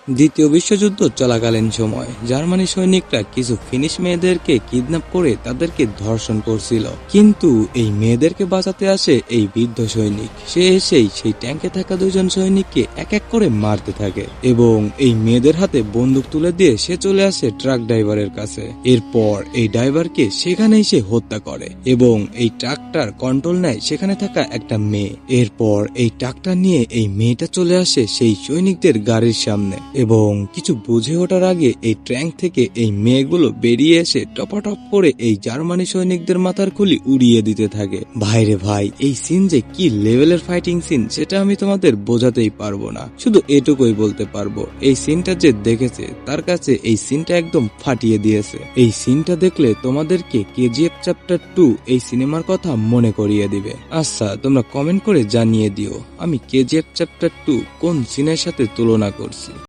দ্বিতীয় বিশ্বযুদ্ধ চলাকালীন সময় জার্মানি সৈনিকরা কিছু ফিনিশ মেয়েদেরকে কিডন্যাপ করে তাদেরকে ধর্ষণ করছিল, কিন্তু এই মেয়েদেরকে বাঁচাতে আসে এই বৃদ্ধ সৈনিক। সে এসেই সেই ট্যাঙ্কে থাকা দুজন সৈনিককে এক এক করে মারতে থাকে এবং এই মেয়েদের হাতে বন্দুক তুলে দিয়ে সে চলে আসে ট্রাক ড্রাইভারের কাছে। এরপর এই ড্রাইভারকে সেখানেই সে হত্যা করে এবং এই ট্রাকটার কন্ট্রোল নেয় সেখানে থাকা একটা মেয়ে। এরপর এই ট্রাকটা নিয়ে এই মেয়েটা চলে আসে সেই সৈনিকদের গাড়ির সামনে এবং কিছু বুঝে ওঠার আগে এই ট্যাঙ্ক থেকে এই মেয়েগুলো বেরিয়ে এসে টপাটপ করে এই জার্মানি সৈনিকদের মাথার খুলি উড়িয়ে দিতে থাকে। ভাইরে ভাই, এই সিন যে কি লেভেলের ফাইটিং সিন সেটা আমি তোমাদের বোঝাতেই পারবো না, শুধু এটুকুই বলতে পারবো এই সিনটা যে দেখেছে তার কাছে এই সিনটা একদম ফাটিয়ে দিয়েছে। এই সিনটা দেখলে তোমাদেরকে কেজিএফ চ্যাপ্টার 2 এই সিনেমার কথা মনে করিয়ে দিবে। আচ্ছা, তোমরা কমেন্ট করে জানিয়ে দিও আমি কেজিএফ চ্যাপ্টার 2 কোন সিনের সাথে তুলনা করছি।